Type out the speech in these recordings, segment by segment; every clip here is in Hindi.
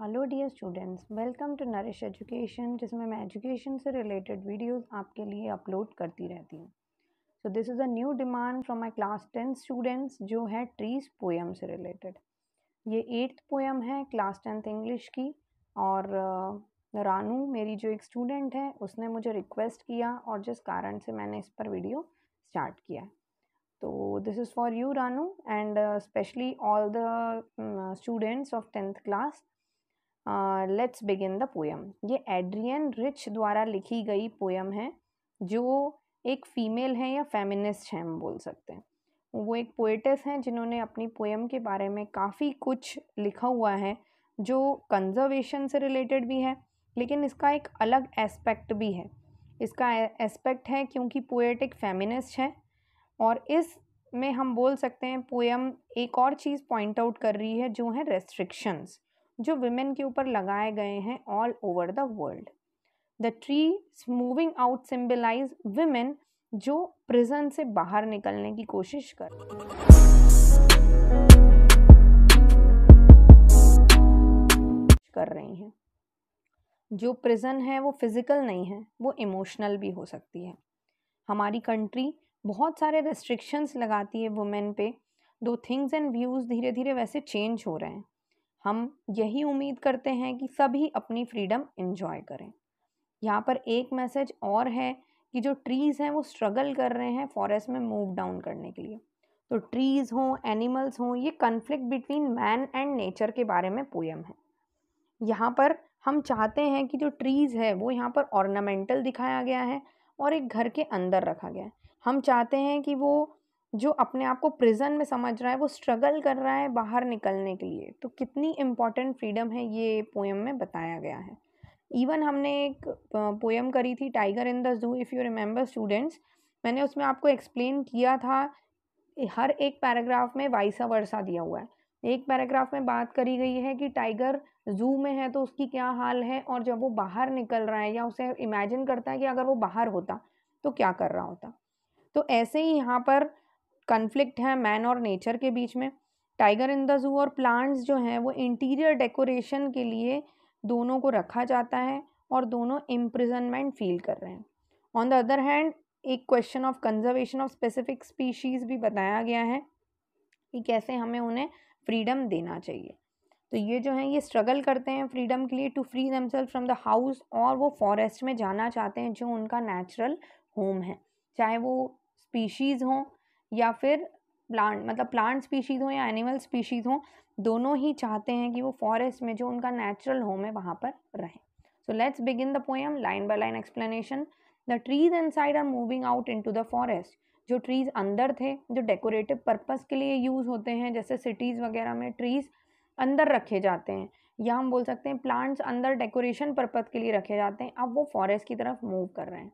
Hello dear students, welcome to Nourish Education, जिसमें मैं एजुकेशन से रिलेटेड वीडियोस आपके लिए अपलोड करती रहती हूँ। So this is a new demand from my class 10 students, जो है ट्रीज पोएम से रिलेटेड। ये 8th पोएम है क्लास 10th इंग्लिश की। और रानू मेरी जो एक स्टूडेंट है, उसने मुझे रिक्वेस्ट किया और जिस कारण से मैंने इस पर वीडियो स्टार्ट किया। तो this is for you Ranu and specially all the students of 10th class. Let's begin the poem. ये एड्रियन रिच द्वारा लिखी गई पोएम है, जो एक फीमेल है या फेमिनिस्ट है, हम बोल सकते हैं। वो एक पोएटेस हैं जिन्होंने अपनी पोएम के बारे में काफ़ी कुछ लिखा हुआ है, जो कंजर्वेशन से रिलेटेड भी है, लेकिन इसका एक अलग एस्पेक्ट भी है। इसका एस्पेक्ट है क्योंकि पोएट एक फेमिनिस्ट है, और इस में हम बोल सकते हैं पोएम एक और चीज़ पॉइंट आउट कर रही है, जो है रेस्ट्रिक्शंस जो विमेन के ऊपर लगाए गए हैं all over the world. The tree moving out symbolize women जो प्रिजन से बाहर निकलने की कोशिश कर रही हैं। जो प्रिजन है वो फिजिकल नहीं है, वो इमोशनल भी हो सकती है। हमारी कंट्री बहुत सारे रेस्ट्रिक्शंस लगाती है वुमेन पे। दो थिंग्स एंड व्यूज़ धीरे धीरे वैसे चेंज हो रहे हैं। हम यही उम्मीद करते हैं कि सभी अपनी फ्रीडम एंजॉय करें। यहाँ पर एक मैसेज और है कि जो ट्रीज़ हैं वो स्ट्रगल कर रहे हैं फॉरेस्ट में मूव डाउन करने के लिए। तो ट्रीज़ हों, एनिमल्स हों, ये conflict between man and nature के बारे में पोएम है। यहाँ पर हम चाहते हैं कि जो ट्रीज़ है वो यहाँ पर ऑर्नामेंटल दिखाया गया है और एक घर के अंदर रखा गया है। हम चाहते हैं कि वो जो अपने आप को प्रिजन में समझ रहा है, वो स्ट्रगल कर रहा है बाहर निकलने के लिए। तो कितनी इम्पॉर्टेंट फ्रीडम है, ये पोएम में बताया गया है। इवन हमने एक पोएम करी थी tiger in the zoo, if you remember students. मैंने उसमें आपको एक्सप्लेन किया था, हर एक पैराग्राफ में वाइसा वर्सा दिया हुआ है। एक पैराग्राफ में बात करी गई है कि टाइगर ज़ू में है तो उसकी क्या हाल है, और जब वो बाहर निकल रहा है या उसे इमेजिन करता है कि अगर वो बाहर होता तो क्या कर रहा होता। तो ऐसे ही यहाँ पर कन्फ्लिक्ट है मैन और नेचर के बीच में। टाइगर इन द ज़ू और प्लांट्स जो हैं वो इंटीरियर डेकोरेशन के लिए दोनों को रखा जाता है, और दोनों इम्प्रिजनमेंट फील कर रहे हैं। ऑन द अदर हैंड एक question of conservation of specific species भी बताया गया है कि कैसे हमें उन्हें फ्रीडम देना चाहिए। तो ये जो हैं ये स्ट्रगल करते हैं फ्रीडम के लिए, to free themselves from the house, और वो फॉरेस्ट में जाना चाहते हैं जो उनका नेचुरल होम है। चाहे वो स्पीशीज़ हों या फिर प्लांट स्पीशीज़ हों या एनिमल स्पीशीज़ हों, दोनों ही चाहते हैं कि वो फॉरेस्ट में जो उनका नेचुरल होम है वहाँ पर रहें। So let's begin the poem, line by line explanation. The trees inside are moving out into the forest. जो ट्रीज़ अंदर थे, जो डेकोरेटिव पर्पस के लिए यूज़ होते हैं, जैसे सिटीज़ वगैरह में ट्रीज़ अंदर रखे जाते हैं, या हम बोल सकते हैं प्लांट्स अंदर डेकोरेशन पर्पस के लिए रखे जाते हैं, अब वो फॉरेस्ट की तरफ मूव कर रहे हैं।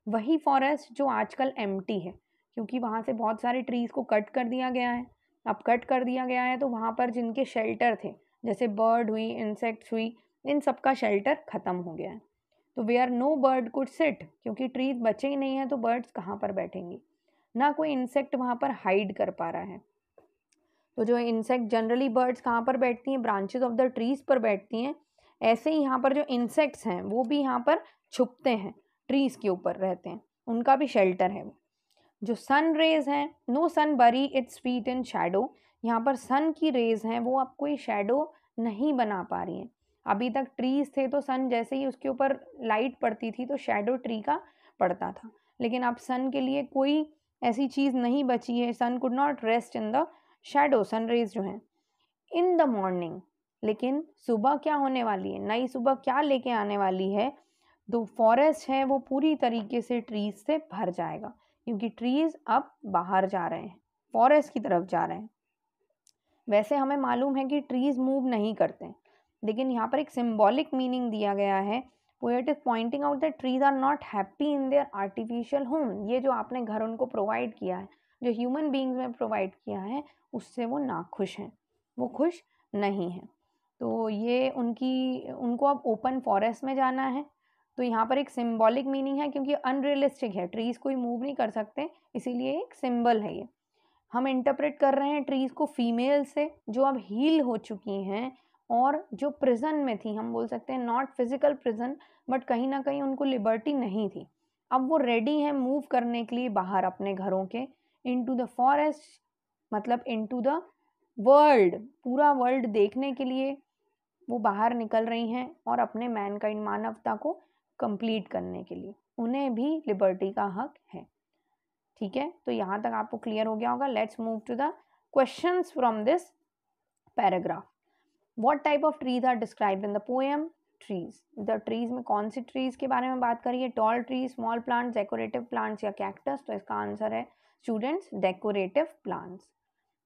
वही फॉरेस्ट जो आजकल एम्प्टी है, क्योंकि वहाँ से बहुत सारे ट्रीज़ को कट कर दिया गया है। अब कट कर दिया गया है तो वहाँ पर जिनके शेल्टर थे, जैसे बर्ड हुई, इंसेक्ट्स हुई, इन सब का शेल्टर ख़त्म हो गया है। तो where no bird could sit, क्योंकि ट्रीज बचे ही नहीं हैं तो बर्ड्स कहाँ पर बैठेंगी। ना कोई इंसेक्ट वहाँ पर हाइड कर पा रहा है। तो जो इंसेक्ट, जनरली बर्ड्स कहाँ पर बैठती हैं, ब्रांचेस ऑफ द ट्रीज पर बैठती हैं। ऐसे ही यहाँ पर जो इंसेक्ट्स हैं वो भी यहाँ पर छुपते हैं, ट्रीज के ऊपर रहते हैं, उनका भी शेल्टर है वो। जो सन रेज हैं, नो सन बरी इट्स फीट इन शैडो। यहाँ पर सन की रेज हैं वो अब कोई शैडो नहीं बना पा रही हैं। अभी तक ट्रीज थे तो सन जैसे ही उसके ऊपर लाइट पड़ती थी तो शैडो ट्री का पड़ता था, लेकिन अब सन के लिए कोई ऐसी चीज़ नहीं बची है। Sun could not rest in the shadow, sun rays जो हैं इन द मॉर्निंग। लेकिन सुबह क्या होने वाली है, नई सुबह क्या लेके आने वाली है, जो फॉरेस्ट है वो पूरी तरीके से ट्रीज से भर जाएगा, क्योंकि ट्रीज अब बाहर जा रहे हैं, फॉरेस्ट की तरफ जा रहे हैं। वैसे हमें मालूम है कि ट्रीज मूव नहीं करते, लेकिन यहाँ पर एक सिंबॉलिक मीनिंग दिया गया है। Poet is pointing out that trees are not happy in their artificial home. ये जो आपने घर उनको प्रोवाइड किया है, जो ह्यूमन बींग्स में प्रोवाइड किया है, उससे वो नाखुश हैं, वो खुश नहीं हैं। तो ये उनको अब ओपन फॉरेस्ट में जाना है। तो यहाँ पर एक सिंबॉलिक मीनिंग है, क्योंकि अनरियलिस्टिक है, ट्रीज़ कोई मूव नहीं कर सकते, इसीलिए एक सिंबल है ये। हम इंटरप्रेट कर रहे हैं ट्रीज़ को फीमेल से, जो अब हील हो चुकी हैं, और जो प्रिजन में थी, हम बोल सकते हैं नॉट फिजिकल प्रिजन, बट कहीं ना कहीं उनको लिबर्टी नहीं थी, अब वो रेडी हैं मूव करने के लिए बाहर अपने घरों के, इनटू द फॉरेस्ट, मतलब इनटू द वर्ल्ड, पूरा वर्ल्ड देखने के लिए वो बाहर निकल रही हैं और अपने मैनकाइंड, मानवता को कंप्लीट करने के लिए उन्हें भी लिबर्टी का हक है। ठीक है, तो यहाँ तक आपको क्लियर हो गया होगा। Let's move to the questions from this paragraph. What type of trees are described in the poem? Trees. The trees में कौन सी ट्रीज के बारे में बात करिए? Tall trees, small plants, decorative plants या कैक्टस? तो इसका आंसर है students decorative plants.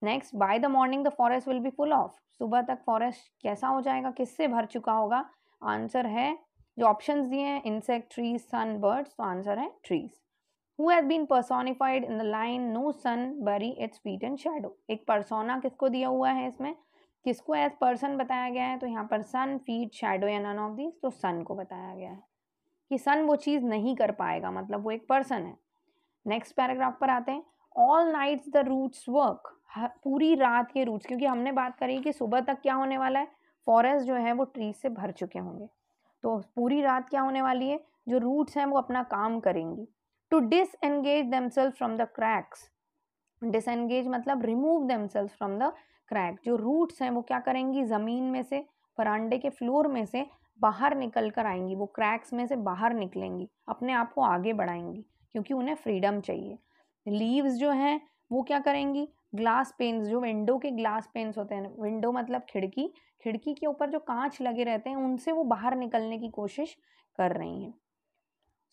Next, by the morning the forest will be full of. सुबह तक फॉरेस्ट कैसा हो जाएगा, किससे भर चुका होगा? आंसर है जो ऑप्शंस दिए हैं, इंसेक्ट, ट्रीज, सन, बर्ड्स, तो आंसर है trees. Who has been personified in the line no sun bury its feet in shadow? एक persona किसको दिया हुआ है इसमें, किसको एज पर्सन बताया गया है? तो यहाँ पर सन, फीट, शैडो या नन ऑफ दिस, तो सन को बताया गया है कि सन वो चीज़ नहीं कर पाएगा, मतलब वो एक पर्सन है। नेक्स्ट पैराग्राफ पर आते हैं। All nights the roots work. पूरी रात के रूट्स, क्योंकि हमने बात करी कि सुबह तक क्या होने वाला है, फॉरेस्ट जो है वो ट्रीज से भर चुके होंगे, तो पूरी रात क्या होने वाली है, जो रूट्स हैं वो अपना काम करेंगी। To disengage themselves from the cracks. Disengage मतलब remove themselves from the crack. जो रूट्स हैं वो क्या करेंगी, ज़मीन में से, वरांडे के फ्लोर में से बाहर निकल कर आएंगी, वो क्रैक्स में से बाहर निकलेंगी, अपने आप को आगे बढ़ाएंगी, क्योंकि उन्हें फ्रीडम चाहिए। लीव्स जो हैं वो क्या करेंगी, ग्लास पेन्स, जो विंडो के ग्लास पेन्स होते हैं, विंडो मतलब खिड़की, खिड़की के ऊपर जो कांच लगे रहते हैं उनसे वो बाहर निकलने की कोशिश कर रही हैं।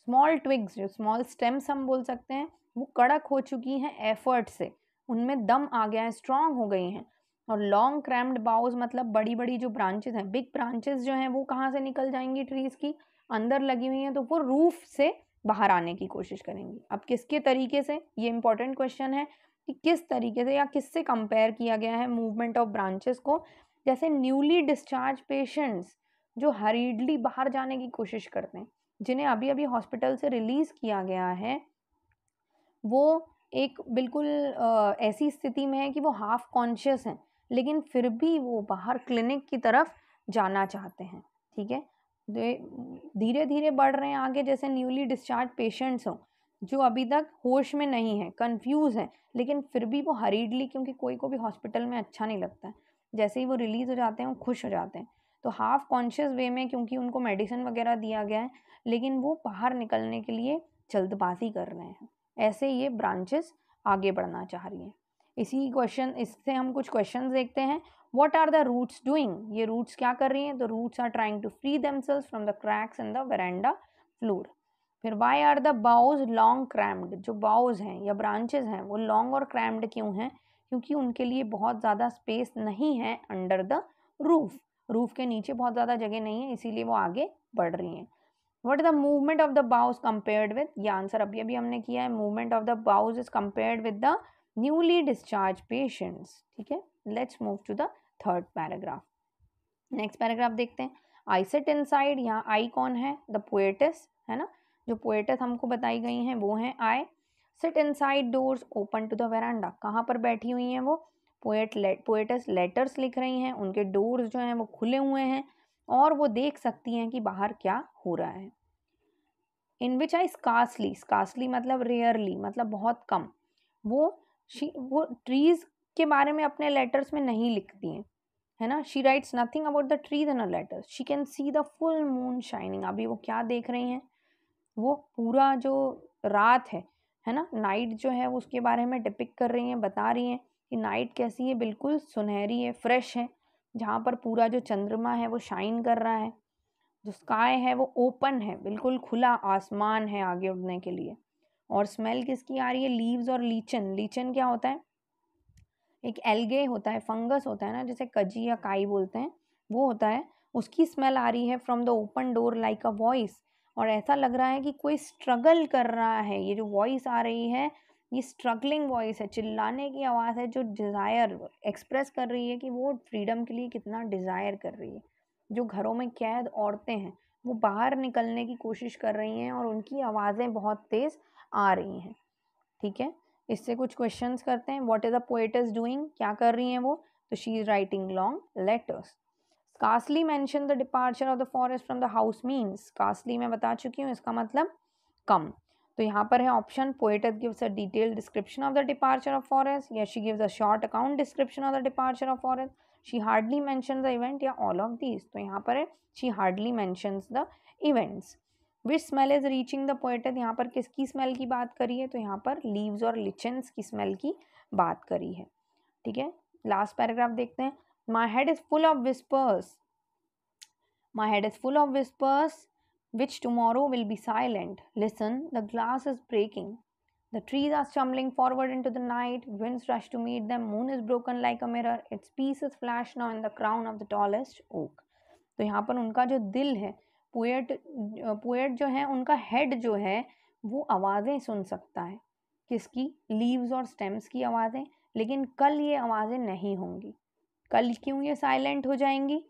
स्मॉल ट्विग्स, जो स्मॉल स्टेम्स हम बोल सकते हैं, वो कड़क हो चुकी हैं एफर्ट से, उनमें दम आ गया है, स्ट्रांग हो गई हैं। और लॉन्ग क्रैम्ड बाउज मतलब बड़ी बड़ी जो ब्रांचेस हैं, बिग ब्रांचेस जो हैं वो कहाँ से निकल जाएंगी, ट्रीज की अंदर लगी हुई हैं, तो वो रूफ से बाहर आने की कोशिश करेंगी। अब किसके तरीके से, ये इंपॉर्टेंट क्वेश्चन है कि किस तरीके से या किससे कंपेयर किया गया है मूवमेंट ऑफ ब्रांचेस को। जैसे न्यूली डिस्चार्ज पेशेंट्स जो हरीडली बाहर जाने की कोशिश करते हैं, जिन्हें अभी अभी हॉस्पिटल से रिलीज़ किया गया है, वो एक बिल्कुल ऐसी स्थिति में है कि वो हाफ कॉन्शियस हैं, लेकिन फिर भी वो बाहर क्लिनिक की तरफ जाना चाहते हैं। ठीक है, धीरे धीरे बढ़ रहे हैं आगे, जैसे न्यूली डिस्चार्ज पेशेंट्स हों जो अभी तक होश में नहीं है, कंफ्यूज है, लेकिन फिर भी वो हरीडली, क्योंकि कोई को भी हॉस्पिटल में अच्छा नहीं लगता है, जैसे ही वो रिलीज़ हो जाते हैं वो खुश हो जाते हैं, तो हाफ कॉन्शियस वे में, क्योंकि उनको मेडिसिन वगैरह दिया गया है, लेकिन वो बाहर निकलने के लिए जल्दबाजी कर रहे हैं। ऐसे ये ब्रांचेस आगे बढ़ना चाह रही हैं। इससे हम कुछ क्वेश्चंस देखते हैं। What are the roots doing? ये रूट्स क्या कर रही हैं? तो roots are trying to free themselves from the cracks in the veranda floor. फिर why are the boughs long crammed? जो बाउज हैं या ब्रांचेस हैं वो लॉन्ग और क्रैम्ड क्यों हैं? क्योंकि उनके लिए बहुत ज़्यादा स्पेस नहीं है अंडर द रूफ, रूफ के नीचे बहुत ज़्यादा जगह नहीं है, इसीलिए वो आगे बढ़ रही हैं। What is the movement of the bows compared with? ये आंसर अभी अभी हमने किया है। Movement of the bows is compared with the newly discharged patients. ठीक है, let's move to the third paragraph. Next paragraph देखते हैं। आई सिट इनसाइड, यहाँ आई कौन है? द पोएटेस है ना, जो पोएटेस हमको बताई गई हैं वो हैं आई। Sit inside doors open to the veranda, कहाँ पर बैठी हुई हैं वो? पोएटेस लेटर्स लिख रही हैं, उनके डोर्स जो हैं वो खुले हुए हैं और वो देख सकती हैं कि बाहर क्या हो रहा है। इन विच आई स्कार्सली, स्कार्सली मतलब रेयरली, मतलब बहुत कम, वो ट्रीज के बारे में अपने लेटर्स में नहीं लिखती हैं, है ना। She writes nothing about the trees in a letter. She can see the full moon shining. अभी वो क्या देख रही हैं? वो पूरा जो रात है ना, नाइट जो है उसके बारे में डिपिक्ट कर रही हैं, बता रही हैं कि नाइट कैसी है, बिल्कुल सुनहरी है, फ्रेश है, जहाँ पर पूरा जो चंद्रमा है वो शाइन कर रहा है, जो स्काई है वो ओपन है, बिल्कुल खुला आसमान है आगे उड़ने के लिए। और स्मेल किसकी आ रही है? लीव्स और लीचन। लीचन क्या होता है? एक एल्गे होता है, फंगस होता है ना, जैसे कजी या काई बोलते हैं, वो होता है, उसकी स्मेल आ रही है from the open door like a voice. और ऐसा लग रहा है कि कोई स्ट्रगल कर रहा है। ये जो वॉइस आ रही है ये स्ट्रगलिंग वॉइस है, चिल्लाने की आवाज़ है, जो डिज़ायर एक्सप्रेस कर रही है कि वो फ्रीडम के लिए कितना डिज़ायर कर रही है। जो घरों में कैद औरतें हैं वो बाहर निकलने की कोशिश कर रही हैं और उनकी आवाज़ें बहुत तेज़ आ रही हैं। ठीक है, इससे कुछ क्वेश्चंस करते हैं। What is the poetess doing? क्या कर रही हैं वो? तो she is writing long letters. Scarcely mention the departure of the forest from the house means, scarcely मैं बता चुकी हूँ, इसका मतलब कम। तो यहाँ पर है option, poetess gives a detailed description of the departure of forest, या she gives a short account description of the departure of forest, she hardly mention the event, या ऑल ऑफ दीज। तो यहाँ पर है she hardly mentions the events. Which smell is reaching the poetess, यहाँ पर किसकी स्मेल की बात करी है? तो यहाँ पर लीव्स और लिचेंस की स्मेल की बात करी है। ठीक है, लास्ट पैराग्राफ देखते हैं। My head is full of whispers, my head is full of whispers which tomorrow will be silent. Listen, the glass is breaking. The trees are stumbling forward into the night. Winds rush to meet them. Moon is broken like a mirror. Its pieces flash now in the crown of the tallest oak. तो यहाँ पर उनका जो दिल है, पोएट जो है, उनका हेड जो है वो आवाज़ें सुन सकता है। किसकी? लीव्स और स्टेम्स की आवाज़ें। लेकिन कल ये आवाज़ें नहीं होंगी। कल क्यों ये साइलेंट हो जाएंगी?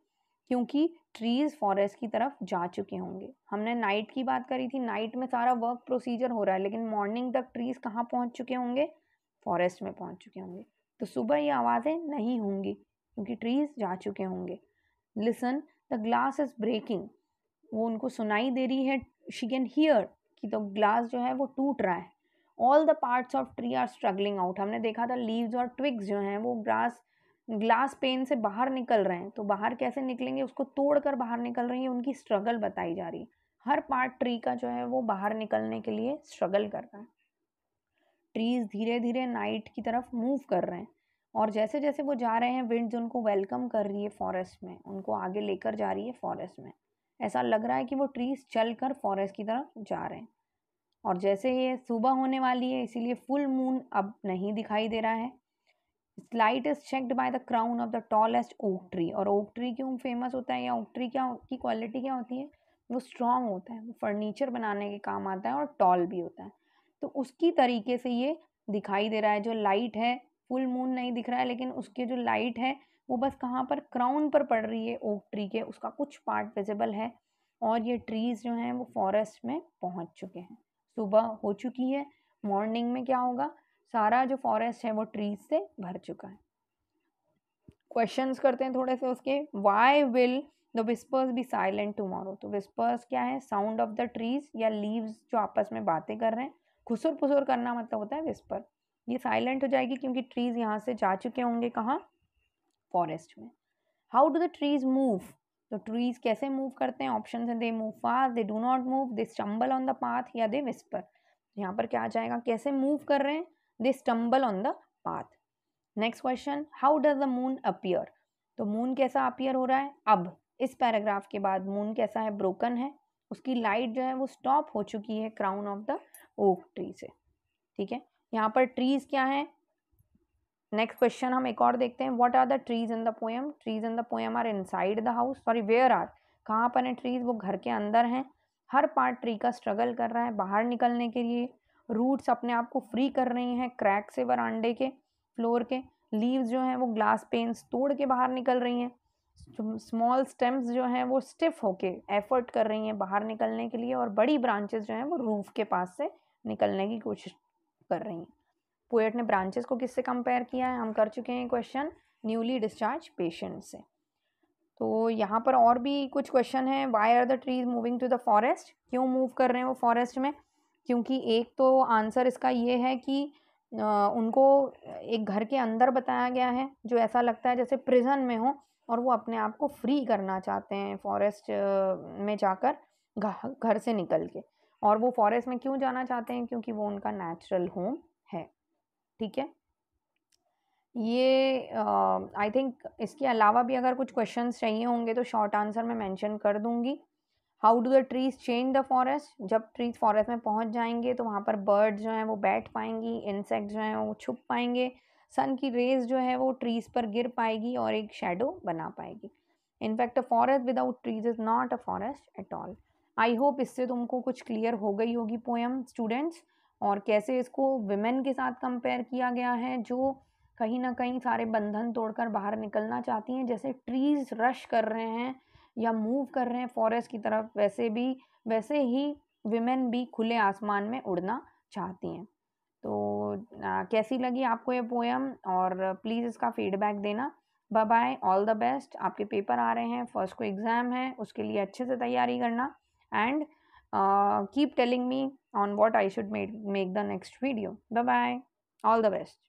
क्योंकि ट्रीज फॉरेस्ट की तरफ जा चुके होंगे। हमने नाइट की बात करी थी, नाइट में सारा वर्क प्रोसीजर हो रहा है, लेकिन मॉर्निंग तक ट्रीज कहाँ पहुँच चुके होंगे? फॉरेस्ट में पहुँच चुके होंगे। तो सुबह ये आवाज़ें नहीं होंगी क्योंकि ट्रीज जा चुके होंगे। Listen, the glass is breaking, वो उनको सुनाई दे रही है, शी कैन हियर कि तो ग्लास जो है वो टूट रहा है। All the parts of tree are struggling out, हमने देखा था लीव्स और ट्विग्स जो हैं वो ग्लास पेन से बाहर निकल रहे हैं। तो बाहर कैसे निकलेंगे? उसको तोड़कर बाहर निकल रही है, उनकी स्ट्रगल बताई जा रही है। हर पार्ट ट्री का जो है वो बाहर निकलने के लिए स्ट्रगल कर रहा है। ट्रीज धीरे धीरे नाइट की तरफ मूव कर रहे हैं, और जैसे जैसे वो जा रहे हैं विंड्स उनको वेलकम कर रही है फॉरेस्ट में, उनको आगे लेकर जा रही है फॉरेस्ट में। ऐसा लग रहा है कि वो ट्रीज चलकर फॉरेस्ट की तरफ जा रहे हैं। और जैसे ये सुबह होने वाली है, इसीलिए फुल मून अब नहीं दिखाई दे रहा है। Light is checked by the crown of the tallest oak tree. और ओक ट्री क्यों फेमस होता है, या ओक ट्री क्या की क्वालिटी क्या होती है? वो स्ट्रांग होता है, वो फर्नीचर बनाने के काम आता है, और टॉल भी होता है। तो उसकी तरीके से ये दिखाई दे रहा है। जो लाइट है, फुल मून नहीं दिख रहा है, लेकिन उसके जो लाइट है वो बस कहाँ पर? क्राउन पर पड़ रही है ओक ट्री के, उसका कुछ पार्ट विजिबल है। और ये ट्रीज जो हैं वो फॉरेस्ट में पहुंच चुके हैं। सुबह हो चुकी है, मॉर्निंग में क्या होगा? सारा जो फॉरेस्ट है वो ट्रीज से भर चुका है। क्वेश्चंस करते हैं थोड़े से उसके। Why will the whispers be silent tomorrow? तो विस्पर्स क्या है? साउंड ऑफ द ट्रीज या लीव्स जो आपस में बातें कर रहे हैं। खुसुर फुसुर करना मतलब होता है विस्पर। ये साइलेंट हो जाएगी क्योंकि ट्रीज यहाँ से जा चुके होंगे कहाँ? फॉरेस्ट में। How do the trees move? तो ट्रीज कैसे मूव करते हैं? ऑप्शन है, they move fast, they do not move, they stumble on the path, या दे विस्पर। यहाँ पर क्या आ जाएगा? कैसे मूव कर रहे हैं? They stumble on the path. Next question, how does the moon appear? तो मून कैसा अपीयर हो रहा है? अब इस पैराग्राफ के बाद मून कैसा है? ब्रोकन है, उसकी लाइट जो है वो स्टॉप हो चुकी है crown of the oak tree से। ठीक है, यहाँ पर ट्रीज क्या है? नेक्स्ट क्वेश्चन हम एक और देखते हैं। What are the trees in the poem? Trees in the poem are inside the house, sorry where are, कहाँ पर है ट्रीज? वो घर के अंदर हैं। हर पार्ट ट्री का स्ट्रगल कर रहा है बाहर निकलने के लिए। रूट्स अपने आप को फ्री कर रही हैं क्रैक से वरांडे के, फ्लोर के। लीव्स जो हैं वो ग्लास पेन्स तोड़ के बाहर निकल रही हैं। स्मॉल स्टेम्स जो हैं वो स्टिफ होके एफर्ट कर रही हैं बाहर निकलने के लिए, और बड़ी ब्रांचेस जो हैं वो रूफ के पास से निकलने की कोशिश कर रही हैं। पोएट ने ब्रांचेस को किससे कंपेयर किया है? हम कर चुके हैं क्वेश्चन न्यूली डिस्चार्ज पेशेंट से। तो यहाँ पर और भी कुछ क्वेश्चन है। Why are the trees moving to the forest? क्यों मूव कर रहे हैं वो फॉरेस्ट में? क्योंकि एक तो आंसर इसका ये है कि उनको एक घर के अंदर बताया गया है जो ऐसा लगता है जैसे प्रिजन में हो, और वो अपने आप को फ्री करना चाहते हैं फॉरेस्ट में जाकर, घर से निकल के। और वो फॉरेस्ट में क्यों जाना चाहते हैं? क्योंकि वो उनका नेचुरल होम है। ठीक है, ये आई थिंक इसके अलावा भी अगर कुछ क्वेश्चंस चाहिए होंगे तो शॉर्ट आंसर में मेंशन कर दूंगी। How do the trees change the forest? जब ट्रीज फॉरेस्ट में पहुंच जाएंगे तो वहाँ पर बर्ड्स जो हैं वो बैठ पाएंगी, इंसेक्ट जो हैं वो छुप पाएंगे, सन की रेज जो है वो ट्रीज पर गिर पाएगी और एक शेडो बना पाएगी। In fact a forest without trees is not a forest at all. I hope इससे तुमको कुछ क्लियर हो गई होगी पोएम स्टूडेंट्स, और कैसे इसको विमेन के साथ कंपेयर किया गया है जो कहीं ना कहीं सारे बंधन तोड़कर बाहर निकलना चाहती हैं। जैसे ट्रीज रश कर रहे हैं या मूव कर रहे हैं फॉरेस्ट की तरफ, वैसे ही विमेन भी खुले आसमान में उड़ना चाहती हैं। तो कैसी लगी आपको ये पोएम? और प्लीज़ इसका फीडबैक देना। Bye bye, all the best. आपके पेपर आ रहे हैं, फर्स्ट को एग्ज़ाम है, उसके लिए अच्छे से तैयारी करना and keep telling me on what I should make the next video. Bye bye, all the best.